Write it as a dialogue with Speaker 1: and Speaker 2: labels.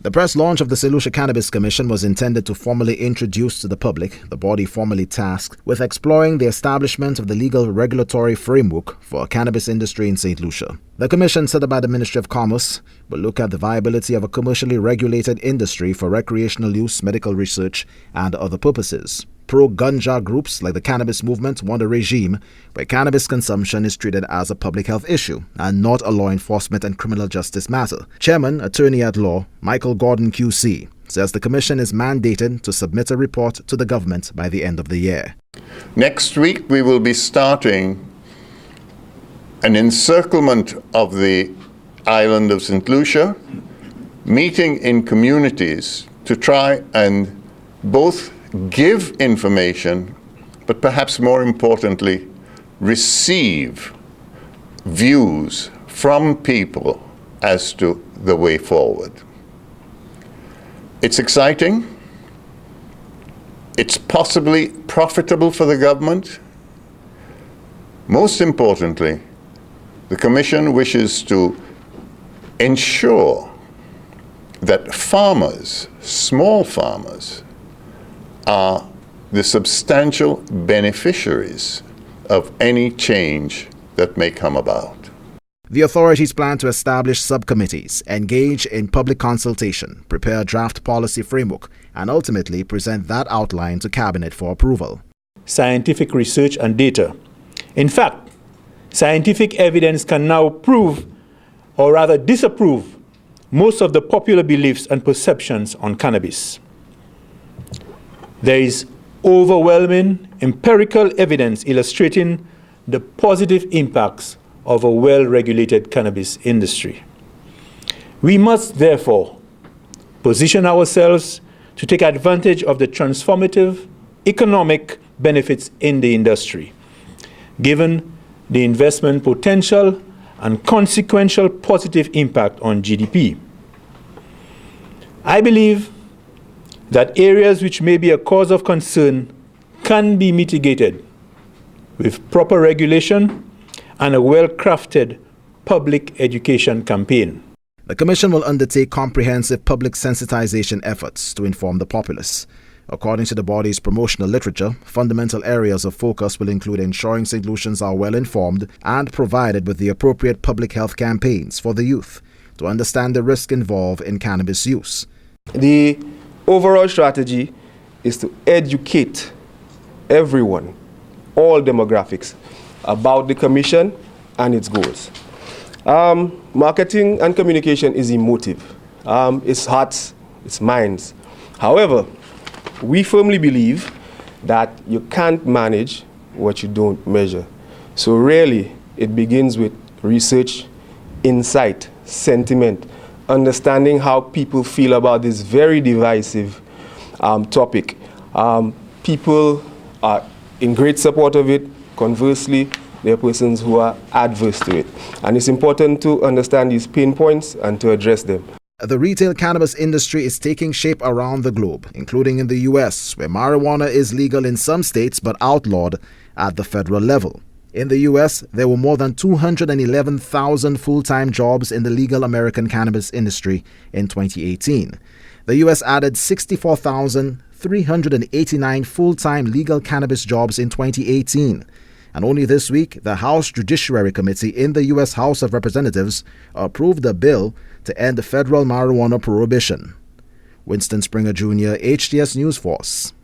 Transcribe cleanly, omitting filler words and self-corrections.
Speaker 1: The press launch of the St. Lucia Cannabis Commission was intended to formally introduce to the public the body formally tasked with exploring the establishment of the legal regulatory framework for a cannabis industry in St. Lucia. The commission, set up by the Ministry of Commerce, will look at the viability of a commercially regulated industry for recreational use, medical research, and other purposes. Pro-ganja groups like the Cannabis Movement want a regime where cannabis consumption is treated as a public health issue and not a law enforcement and criminal justice matter. Chairman, Attorney at Law, Michael Gordon QC, says the commission is mandated to submit a report to the government by the end of the year.
Speaker 2: Next week, we will be starting an encirclement of the island of St. Lucia, meeting in communities to try and both give information, but perhaps more importantly, receive views from people as to the way forward. It's exciting. It's possibly profitable for the government. Most importantly, the Commission wishes to ensure that farmers, small farmers, are the substantial beneficiaries of any change that may come about.
Speaker 1: The authorities plan to establish subcommittees, engage in public consultation, prepare a draft policy framework, and ultimately present that outline to Cabinet for approval.
Speaker 3: Scientific research and data. In fact, scientific evidence can now prove, or rather disapprove, most of the popular beliefs and perceptions on cannabis. There is overwhelming empirical evidence illustrating the positive impacts of a well-regulated cannabis industry. We must therefore position ourselves to take advantage of the transformative economic benefits in the industry, given the investment potential and consequential positive impact on GDP. I believe that areas which may be a cause of concern can be mitigated with proper regulation and a well-crafted public education campaign.
Speaker 1: The Commission will undertake comprehensive public sensitization efforts to inform the populace. According to the body's promotional literature, fundamental areas of focus will include ensuring St. Lucians are well informed and provided with the appropriate public health campaigns for the youth to understand the risk involved in cannabis use.
Speaker 4: The overall strategy is to educate everyone, all demographics, about the Commission and its goals. Marketing and communication is emotive. It's hearts, it's minds. However, we firmly believe that you can't manage what you don't measure. So really, it begins with research, insight, sentiment, understanding how people feel about this very divisive topic. People are in great support of it. Conversely, there are persons who are adverse to it. And it's important to understand these pain points and to address them.
Speaker 1: The retail cannabis industry is taking shape around the globe, including in the U.S., where marijuana is legal in some states but outlawed at the federal level. In the U.S., there were more than 211,000 full-time jobs in the legal American cannabis industry in 2018. The U.S. added 64,389 full-time legal cannabis jobs in 2018. And only this week, the House Judiciary Committee in the U.S. House of Representatives approved a bill to end the federal marijuana prohibition. Winston Springer Jr., HTS News Force.